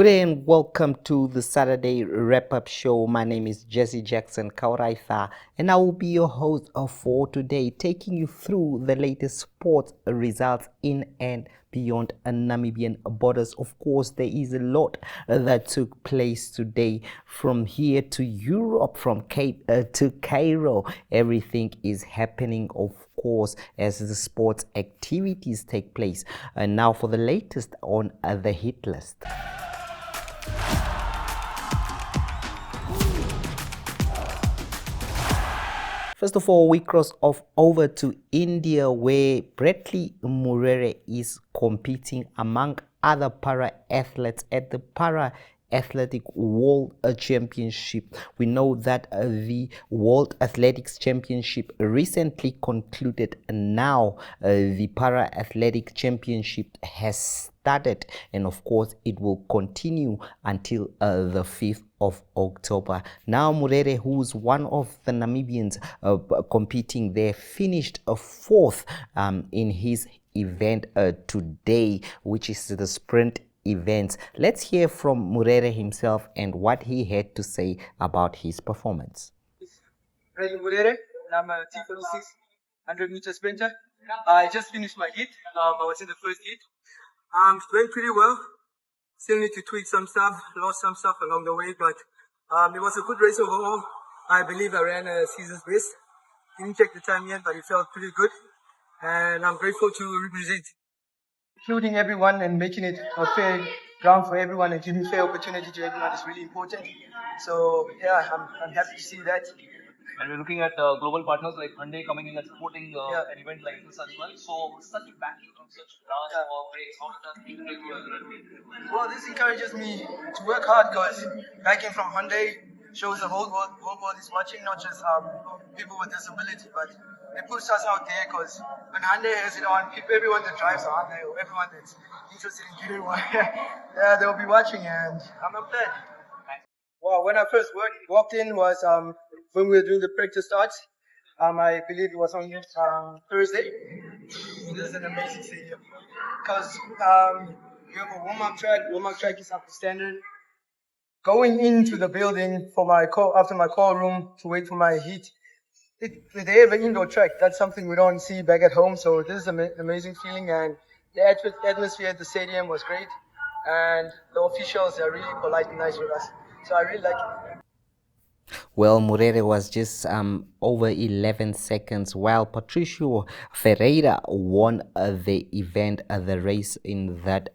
Good day and welcome to the Saturday wrap-up show. My name is Jesse Jackson Kauraitha and I will be your host for today, taking you through the latest sports results in and beyond Namibian borders. Of course, there is a lot that took place today from here to Europe, from Cape to Cairo. Everything is happening, of course, as the sports activities take place. And now for the latest on the hit list. First of all, we cross off over to India, where Bradley Murere is competing among other para athletes at the Para Athletic World Championship. We know that the World Athletics Championship recently concluded. Now the Para Athletic Championship has started, and of course it will continue until the 5th of October. Now Murere, who's one of the Namibians competing there, finished fourth in his event today, which is the sprint events. Let's hear from Murere himself and what he had to say about his performance. Murere, I'm a T46 100-meter sprinter. I just finished my heat. I was in the first heat. It's doing pretty well. Still need to tweak some stuff, lost some stuff along the way, but it was a good race overall. I believe I ran a season's best. Didn't check the time yet, but it felt pretty good. And I'm grateful to represent, including everyone and making it a fair ground for everyone and giving fair opportunity to everyone is really important. So yeah, I'm happy to see that. And we're looking at global partners like Hyundai coming in and supporting an event like this as well. So, such a backing from such large race, how does that encourage you? Well, this encourages me to work hard because backing from Hyundai shows the whole world is watching, not just people with disability, but it puts us out there because when Hyundai has it on, everyone that drives a Hyundai or everyone that's interested in getting one, yeah, they'll be watching, and I'm glad. Well, when I first walked in was when we were doing the practice starts. I believe it was on Thursday. This is an amazing stadium because you have a warm-up track. Warm-up track is up to standard. Going into the building for my call after my call room to wait for my heat. They have an indoor track. That's something we don't see back at home. So this is an amazing feeling, and the atmosphere at the stadium was great, and the officials are really polite and nice with us. So I really like it. Well, Murere was just over 11 seconds, while Patricio Ferreira won the event, the race in that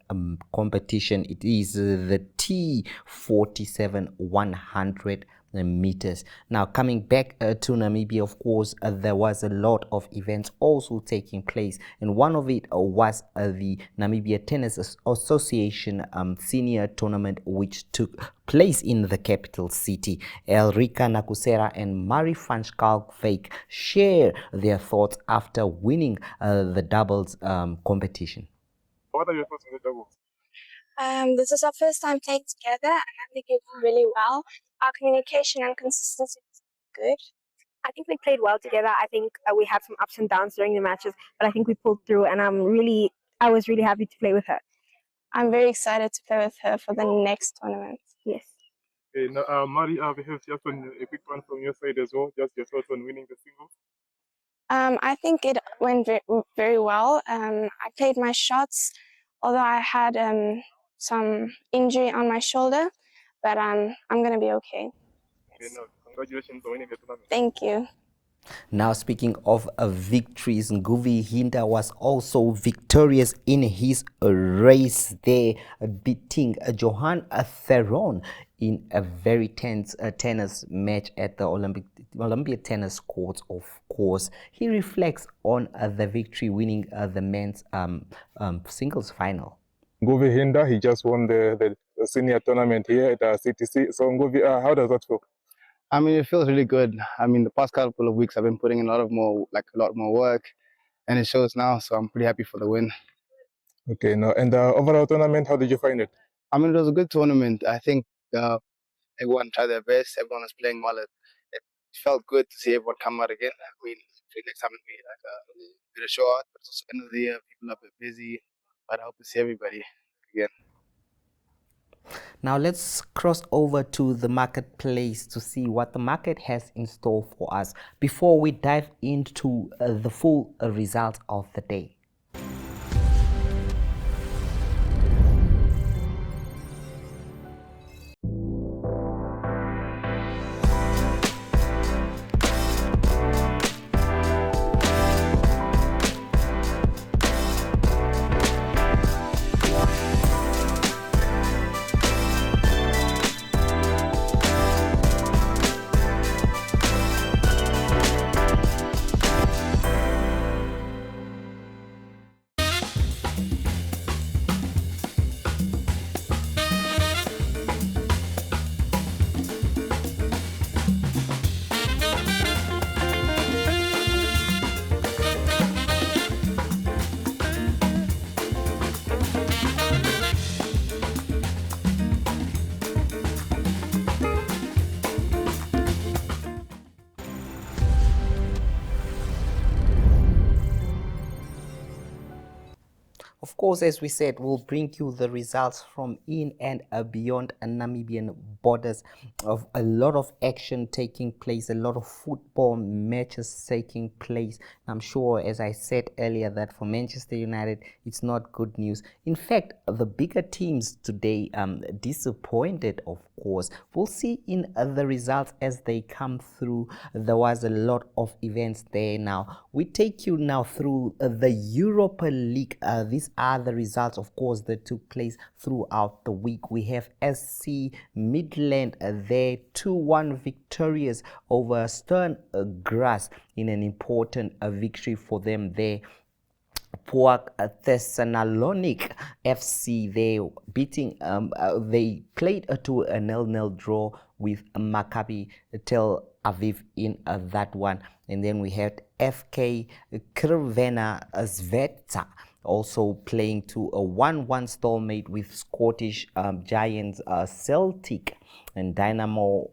competition. It is the T47 100 meters. Now, coming back to Namibia, of course, there was a lot of events also taking place, and one of it was the Namibia Tennis Association senior tournament, which took place in the capital city. Elrika Nakusera and Marie van Schalkwyk share their thoughts after winning the doubles competition. What are your thoughts on the doubles? This is our first time playing together, and I think it went really well. Our communication and consistency was good. I think we played well together. I think we had some ups and downs during the matches, but I think we pulled through, and I was really happy to play with her. I'm very excited to play with her for the next tournament. Yes. Okay, now, Mari, we have just a quick one from your side as well. Just your thoughts on winning the singles. I think it went very well. I played my shots, although I had some injury on my shoulder, but I'm gonna be okay. Okay, now, congratulations on winning the tournament. Thank you. Now, speaking of victories, Nguvi Hinda was also victorious in his race there, beating Johan Theron in a very tense tennis match at the Olympia tennis courts, of course. He reflects on the victory, winning the men's singles final. Nguvi Hinda, he just won the senior tournament here at CTC. So, Nguvi, how does that feel? I mean, it feels really good. I mean, the past couple of weeks I've been putting in a lot more work, and it shows now. So I'm pretty happy for the win. Okay, now, and the overall tournament, how did you find it? I mean, it was a good tournament. I think everyone tried their best. Everyone was playing well. It felt good to see everyone come out again. I mean, next time it'll be like a bit of show out, but it's also end of the year. People are a bit busy, but I hope to see everybody again. Now let's cross over to the marketplace to see what the market has in store for us before we dive into the full results of the day. Of course, as we said, we'll bring you the results from in and beyond Namibian borders of a lot of action taking place, a lot of football matches taking place. I'm sure, as I said earlier, that for Manchester United, it's not good news. In fact, the bigger teams today disappointed, of course. We'll see in the results as they come through. There was a lot of events there now. We take you now through the Europa League. These are the results, of course, that took place throughout the week. We have SC Midland there 2-1 victorious over Stern Grass in an important victory for them there. Puak Thessalonic FC, they beating they played to a 0-0 draw with Maccabi Tel Aviv in that one. And then we had FK Crvena Zvezda also playing to a 1-1 stalemate with Scottish giants Celtic and Dynamo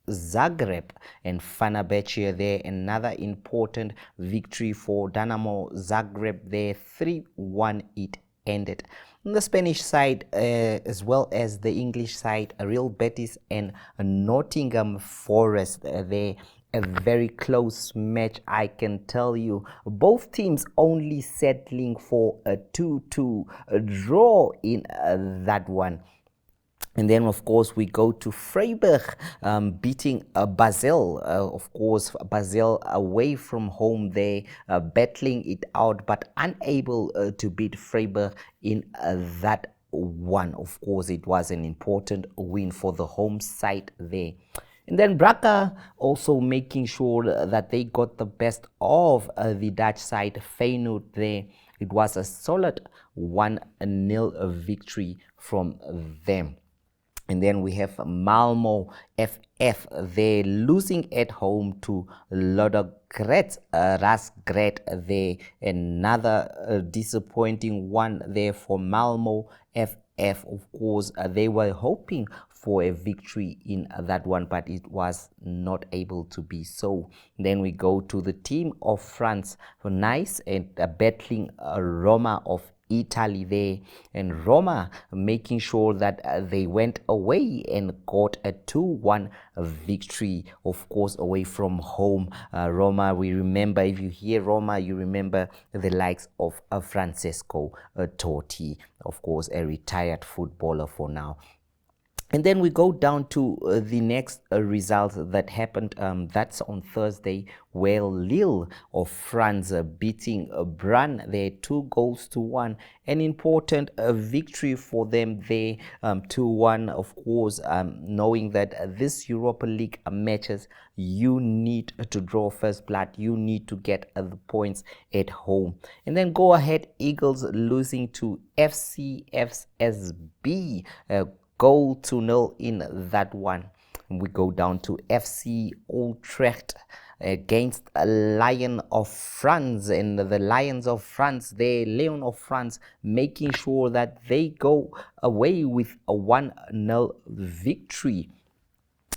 Zagreb and Fenerbahce there. Another important victory for Dynamo Zagreb there, 3-1 it ended. On the Spanish side as well as the English side, Real Betis and Nottingham Forest there, a very close match, I can tell you. Both teams only settling for a 2-2 draw in that one. And then, of course, we go to Freiburg beating Basel. Of course, Basel away from home there, battling it out, but unable to beat Freiburg in that one. Of course, it was an important win for the home side there. And then Braga also making sure that they got the best of the Dutch side, Feyenoord there. It was a solid 1-0 victory from them. And then we have Malmo FF. They're losing at home to Lodogret Rasgret there. Another disappointing one there for Malmo FF. Of course, they were hoping for a victory in that one, but it was not able to be so. Then we go to the team of France, Nice, and battling Roma of Italy there, and Roma making sure that they went away and got a 2-1 victory, of course, away from home. Roma, we remember, if you hear Roma, you remember the likes of Francesco Totti, of course, a retired footballer for now. And then we go down to the next result that happened. That's on Thursday, where Lille of France beating Brann there 2-1. An important victory for them there, 2-1. Of course, knowing that this Europa League matches, you need to draw first blood. You need to get the points at home. And then Go Ahead Eagles losing to FCFSB. Goal to 0 in that one. And we go down to FC Utrecht against a Lion of France, and the Lions of France, the Leon of France, making sure that they go away with a 1-0 victory.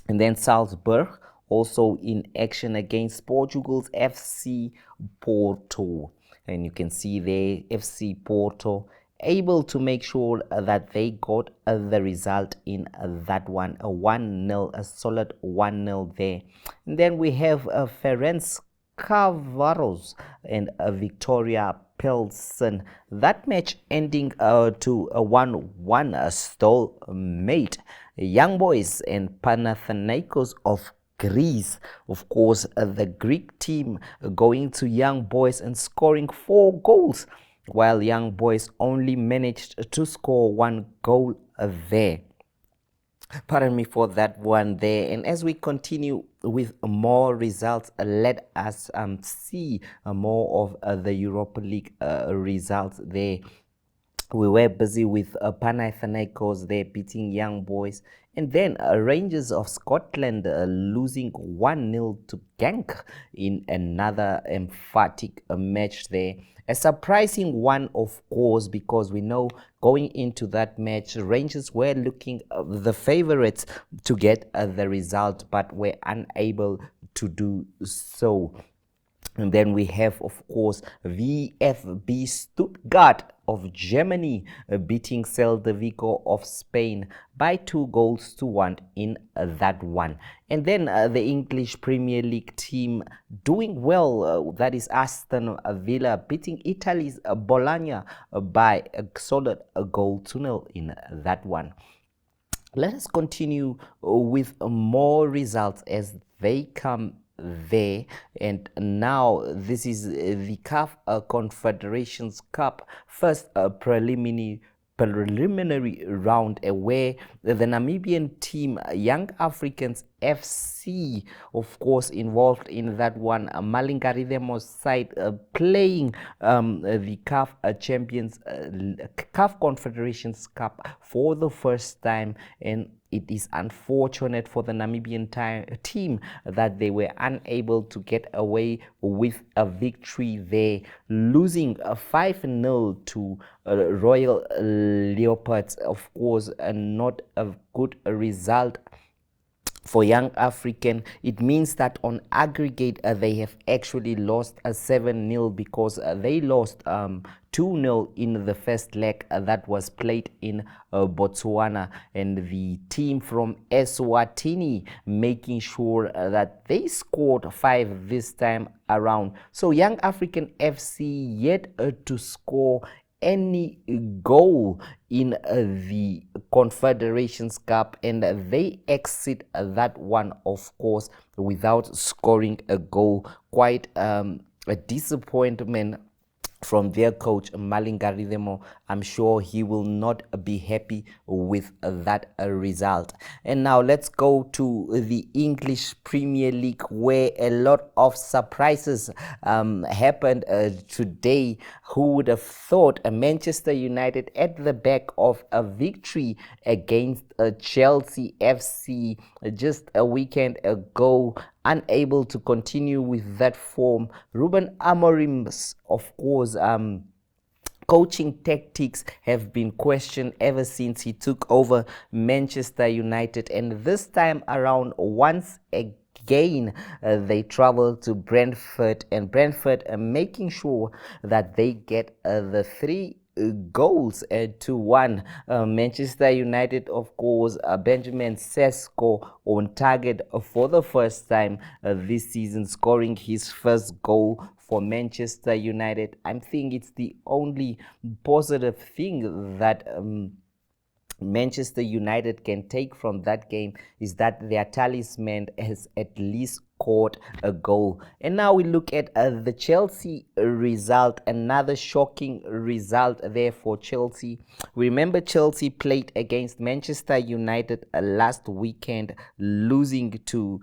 And then Salzburg also in action against Portugal's FC Porto. And you can see there, FC Porto able to make sure that they got the result in that one, a 1-0, a solid 1-0 there. And then we have Ferenc Cavaros and Victoria Pilsen. That match ending to a 1-1 stalemate. Young Boys and Panathinaikos of Greece. Of course, the Greek team going to Young Boys and scoring 4 goals, while Young Boys only managed to score 1 goal there. Pardon me for that one there. And as we continue with more results, let us see more of the Europa League results there. We were busy with Panathinaikos there beating Young Boys, and then Rangers of Scotland losing 1-0 to Genk in another emphatic match there. A surprising one, of course, because we know going into that match, Rangers were looking the favourites to get the result, but were unable to do so. And then we have, of course, VfB Stuttgart of Germany beating Celta Vigo of Spain by 2-1 in that one. And then the English Premier League team doing well, that is Aston Villa beating Italy's Bologna by a solid 1-0 in that one. Let us continue with more results as they come there. And now this is the CAF Confederations Cup first preliminary round where the Namibian team Young Africans FC, of course, involved in that one. Malingaridhemo's side playing the CAF Champions CAF Confederations Cup for the first time, and it is unfortunate for the Namibian team that they were unable to get away with a victory there, losing 5-0 to Royal Leopards. Of course, not a good result for Young African. It means that on aggregate they have actually lost a 7-0 because they lost 2-0 in the first leg that was played in Botswana, and the team from Eswatini making sure that they scored 5 this time around. So Young African FC yet to score any goal in the Confederations Cup, and they exit that one, of course, without scoring a goal. Quite a disappointment from their coach Malingaridhemo. I'm sure he will not be happy with that result. And now let's go to the English Premier League, where a lot of surprises happened today. Who would have thought Manchester United at the back of a victory against Chelsea FC just a weekend ago, unable to continue with that form. Ruben Amorim's, of course, coaching tactics have been questioned ever since he took over Manchester United, and this time around, once again, they travel to Brentford, and Brentford making sure that they get the 3 goals to 1. Manchester United, of course, Benjamin Sesko on target for the first time this season, scoring his first goal for Manchester United. I think it's the only positive thing that Manchester United can take from that game is that their talisman has at least scored a goal. And now we look at the Chelsea result, another shocking result there for Chelsea. Remember, Chelsea played against Manchester United last weekend, losing to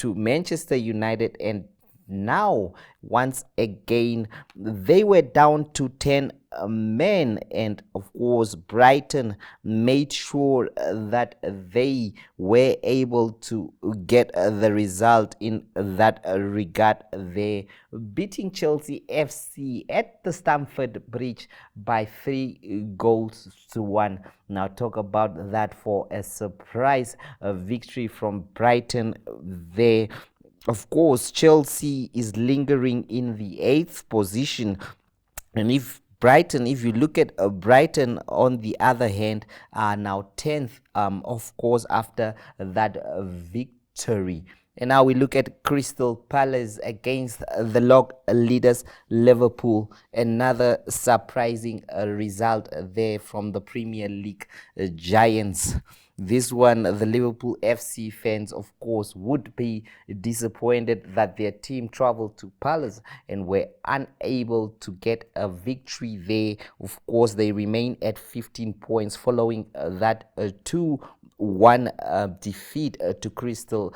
Manchester United, and now once again they were down to 10 men, and of course Brighton made sure that they were able to get the result in that regard there, beating Chelsea FC at the Stamford Bridge by 3-1. Now talk about that for a surprise victory from Brighton there. Of course, Chelsea is lingering in the 8th position, and if Brighton, if you look at Brighton, on the other hand, are now 10th, of course, after that victory. And now we look at Crystal Palace against the log leaders Liverpool. Another surprising result there from the Premier League giants. This one, the Liverpool FC fans, of course, would be disappointed that their team traveled to Palace and were unable to get a victory there. Of course, they remain at 15 points following that 2-1 defeat to Crystal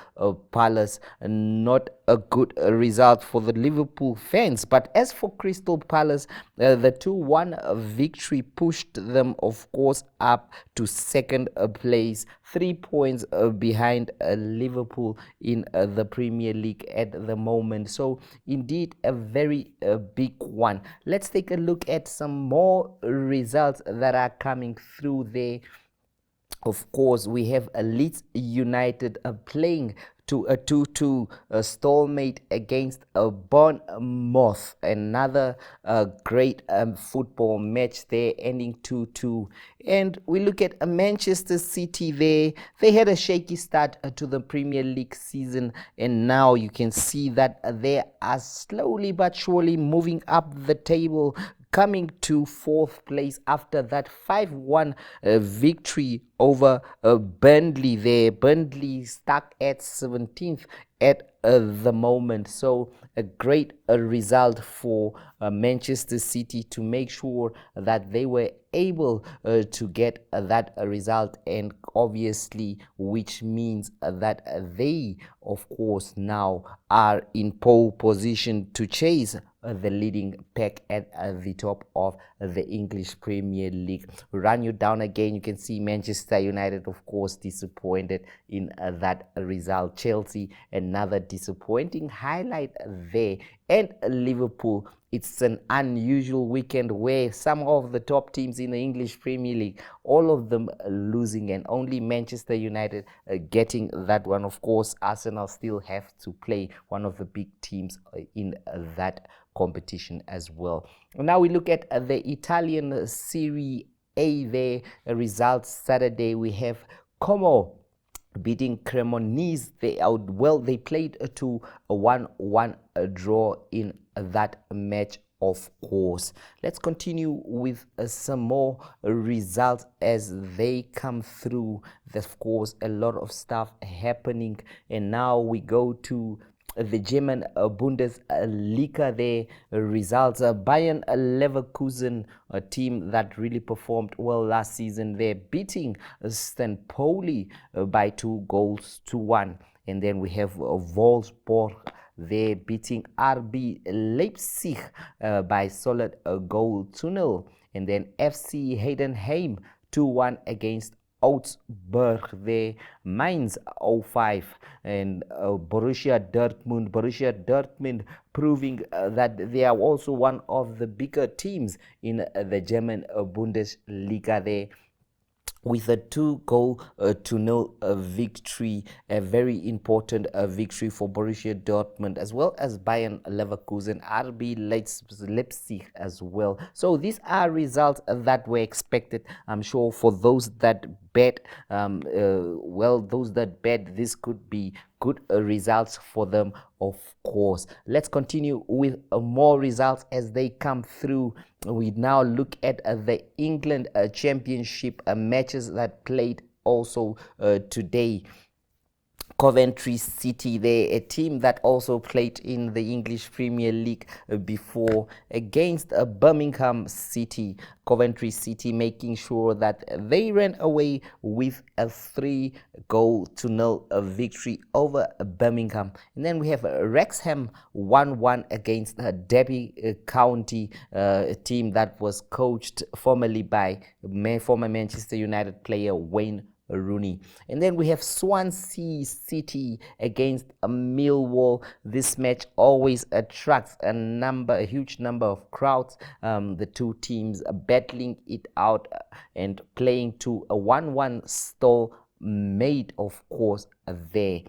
Palace. Not a good result for the Liverpool fans. But as for Crystal Palace, the 2-1 victory pushed them, of course, up to second place, 3 points behind Liverpool in the Premier League at the moment. So indeed a very big one. Let's take a look at some more results that are coming through there. Of course, we have Leeds United playing to a 2-2 stalemate against Bournemouth. Another great football match there, ending 2-2. And we look at Manchester City there. They had a shaky start to the Premier League season, and now you can see that they are slowly but surely moving up the table, coming to 4th place after that 5-1 victory over Burnley there. Burnley stuck at 17th at the moment. So a great result for Manchester City to make sure that they were able to get that result, and obviously which means that they, of course, now are in pole position to chase the leading pack at the top of the English Premier League. Run you down again, you can see Manchester United, of course, disappointed in that result. Chelsea, another disappointing highlight there. And Liverpool, it's an unusual weekend where some of the top teams in the English Premier League, all of them losing, and only Manchester United getting that one. Of course, Arsenal still have to play one of the big teams in that competition as well. Now we look at the Italian Serie A there. Results Saturday, we have Como beating Cremonese. They played to a 1-1 draw in that match, of course. Let's continue with some more results as they come through. There's, of course, a lot of stuff happening, and now we go to the German Bundesliga. There results, Bayern Leverkusen, a team that really performed well last season, they're beating St. Pauli by 2-1. And then we have Wolfsburg, they're beating RB Leipzig by solid goal to nil. And then FC Heidenheim 2-1 against Augsburg, there Mainz 0-5, and Borussia Dortmund proving that they are also one of the bigger teams in the German Bundesliga there, with a 2-0 victory, a very important victory for Borussia Dortmund, as well as Bayern Leverkusen, RB Leipzig as well. So these are results that were expected, I'm sure, for those that bet. Those that bet, this could be good results for them, of course. Let's continue with more results as they come through. We now look at the England Championship matches that played also today. Coventry City, they're a team that also played in the English Premier League before, against Birmingham City. Coventry City making sure that they ran away with a 3-0 victory over Birmingham. And then we have Wrexham 1-1 against Derby County, a team that was coached formerly by former Manchester United player Wayne Rooney. And then we have Swansea City against Millwall. This match always attracts a huge number of crowds. The two teams battling it out and playing to a 1-1 stall made, of course, there.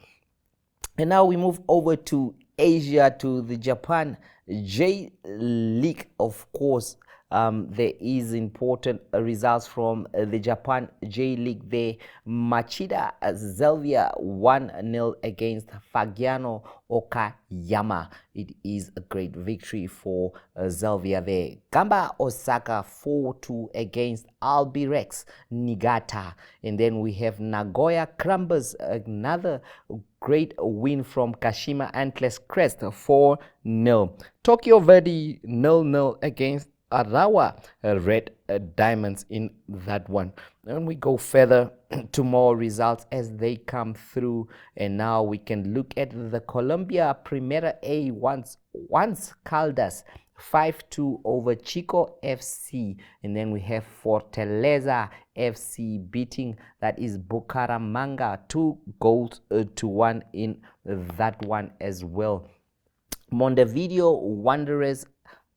And now we move over to Asia, to the Japan J League, of course. There is important results from the Japan J League there. Machida Zelvia 1-0 against Fagiano Okayama. It is a great victory for Zelvia there. Gamba Osaka 4-2 against Albirex Niigata. And then we have Nagoya Crambers, another great win from Kashima Antlers Crest 4-0. Tokyo Verdy 0-0 against Arawa Red Diamonds in that one. And we go further to more results as they come through, and now we can look at the Colombia Primera A once Caldas 5-2 over Chico FC, and then we have Fortaleza FC beating, that is Bucaramanga, 2-1 in that one as well. Montevideo Wanderers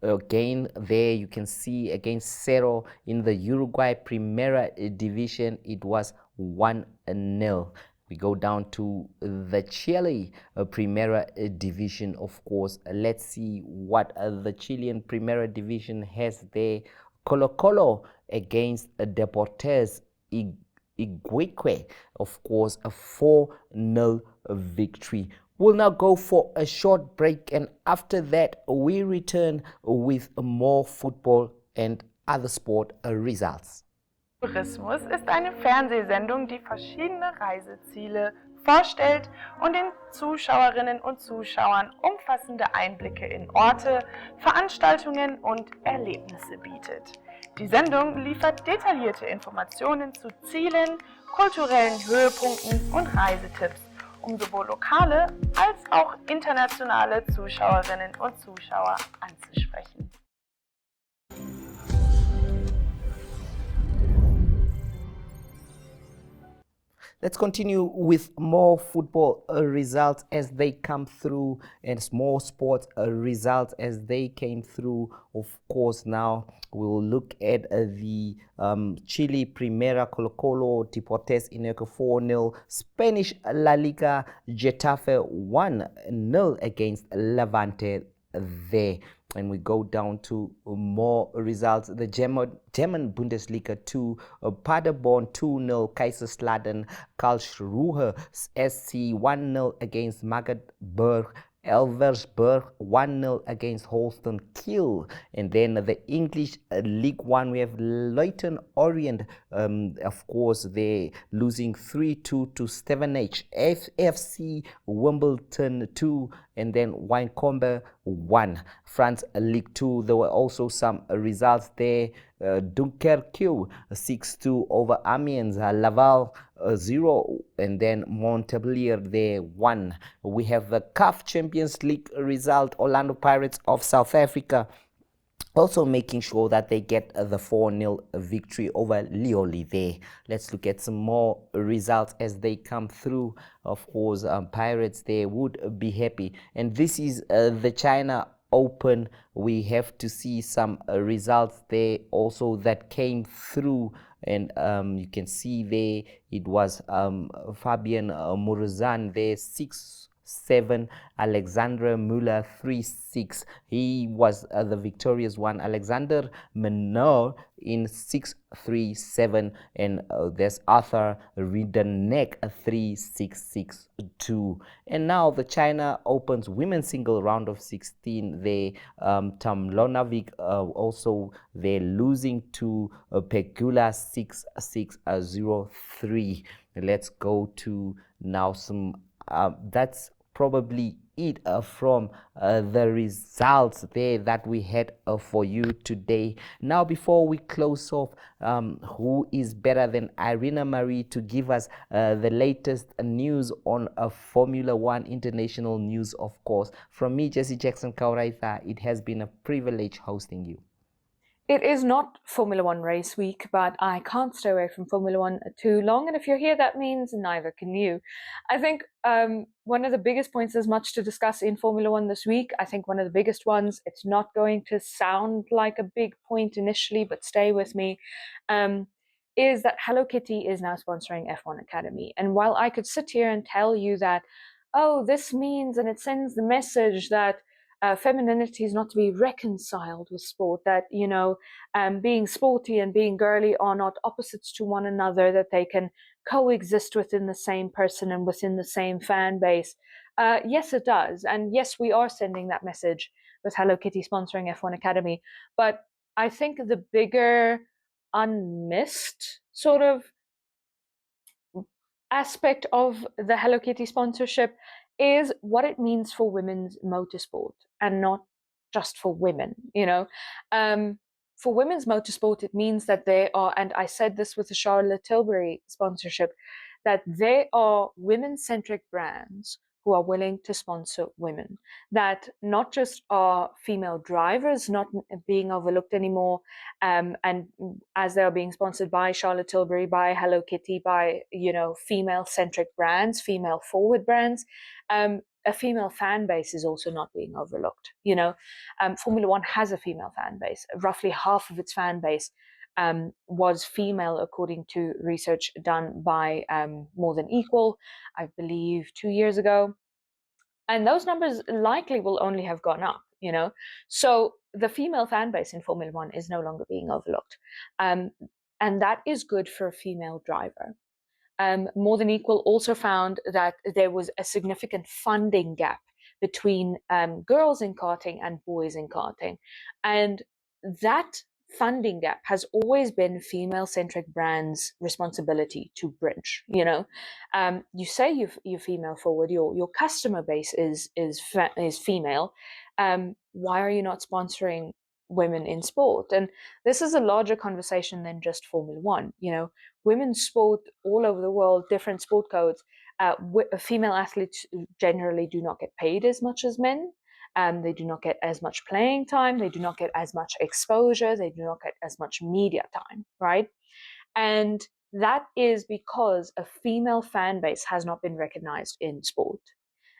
again there, you can see against Cerro in the Uruguay Primera Division, it was 1-0. We go down to the Chile Primera Division, of course. Let's see what the Chilean Primera Division has there. Colo Colo against Deportes Igueque, of course, a 4-0 victory. We'll now go for a short break, and after that we return with more football and other sport results. Tourismus ist eine Fernsehsendung, die verschiedene Reiseziele vorstellt und den Zuschauerinnen und Zuschauern umfassende Einblicke in Orte, Veranstaltungen und Erlebnisse bietet. Die Sendung liefert detaillierte Informationen zu Zielen, kulturellen Höhepunkten und Reisetipps, um sowohl lokale als auch internationale Zuschauerinnen und Zuschauer anzusprechen. Let's continue with more football results as they come through, and more sports results as they came through. Of course, now we will look at the Chile Primera, Colo Colo Deportes Igueque 4-0. Spanish La Liga, Getafe 1-0 against Levante there. And we go down to more results. The German Bundesliga 2, Paderborn 2-0, Kaiserslautern, Karlsruhe SC 1-0 against Magdeburg. Elversberg 1-0 against Holstein Kiel. And then the English League One, we have Leyton Orient. Of course, they're losing 3-2 to Stevenage. FC Wimbledon 2, and then Wycombe 1. France League 2, there were also some results there. Dunkerque 6-2 over Amiens, Laval 0, and then Montpellier there 1. We have the CAF Champions League result, Orlando Pirates of South Africa also making sure that they get the 4-0 victory over Lioli there. Let's look at some more results as they come through. Of course, Pirates they would be happy, and this is the China Open. We have to see some results there also that came through, and you can see there it was Fabian Murzan there 6-7, Alexandra Muller 3-6. He was the victorious one. Alexander Menor in 6-3-7, and there's Arthur Ridderneck 3-6-6-2. And now the China Open's women's single round of 16. They Tamlonovic also they're losing to Pegula 6-6-0-3. Let's go to now some. That's probably it from the results there that we had for you today. Now, before we close off, who is better than Irina Marie to give us the latest news on Formula One international news, of course. From me, Jesse Jackson Kauraitha, it has been a privilege hosting you. It is not Formula One race week, but I can't stay away from Formula One too long. And if you're here, that means neither can you. I think one of the biggest points, there's much to discuss in Formula One this week. I think one of the biggest ones, it's not going to sound like a big point initially, but stay with me, is that Hello Kitty is now sponsoring F1 Academy. And while I could sit here and tell you that, oh, this means, and it sends the message that femininity is not to be reconciled with sport, that, you know, being sporty and being girly are not opposites to one another, that they can coexist within the same person and within the same fan base. Yes, it does. And yes, we are sending that message with Hello Kitty sponsoring F1 Academy. But I think the bigger unmissed sort of aspect of the Hello Kitty sponsorship is what it means for women's motorsport, and not just for women, you know. For women's motorsport, it means that they are, and I said this with the Charlotte Tilbury sponsorship, that they are women-centric brands who are willing to sponsor women, that not just are female drivers not being overlooked anymore, and as they are being sponsored by Charlotte Tilbury, by Hello Kitty, by, you know, female-centric brands, female-forward brands, a female fan base is also not being overlooked. You know, Formula One has a female fan base. Roughly half of its fan base was female, according to research done by More Than Equal, I believe 2 years ago. And those numbers likely will only have gone up, you know. So the female fan base in Formula One is no longer being overlooked. And that is good for a female driver. More Than Equal also found that there was a significant funding gap between girls in karting and boys in karting. And that funding gap has always been female-centric brands' responsibility to bridge. You know, you say you're female forward, your customer base is female. Why are you not sponsoring women in sport? And this is a larger conversation than just Formula One. You know, women's sport all over the world, different sport codes. Female athletes generally do not get paid as much as men. They do not get as much playing time. They do not get as much exposure. They do not get as much media time, right? And that is because a female fan base has not been recognized in sport.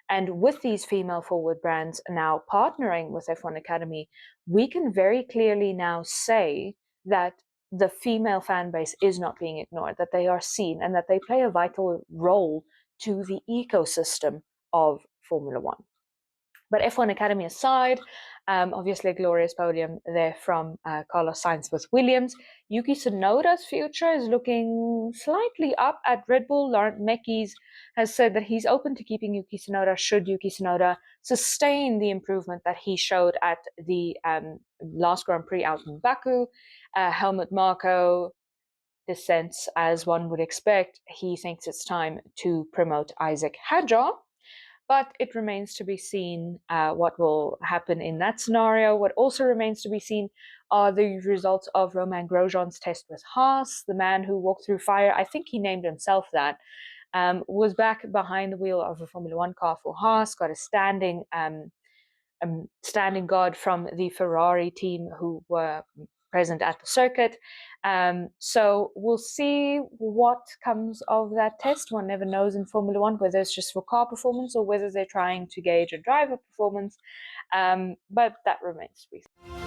And with these female forward brands now partnering with F1 Academy, we can very clearly now say that the female fan base is not being ignored, that they are seen, and that they play a vital role to the ecosystem of Formula One. But F1 Academy aside, obviously a glorious podium there from Carlos Sainz with Williams. Yuki Tsunoda's future is looking slightly up at Red Bull. Laurent Mekies has said that he's open to keeping Yuki Tsunoda should Yuki Tsunoda sustain the improvement that he showed at the last Grand Prix out in Baku. Helmut Marko dissents, as one would expect. He thinks it's time to promote Isaac Hadjar. But it remains to be seen what will happen in that scenario. What also remains to be seen are the results of Romain Grosjean's test with Haas, the man who walked through fire. I think he named himself that. Was back behind the wheel of a Formula One car for Haas, got a standing guard from the Ferrari team who were present at the circuit. So we'll see what comes of that test. One never knows in Formula One whether it's just for car performance or whether they're trying to gauge a driver performance. But that remains to be seen.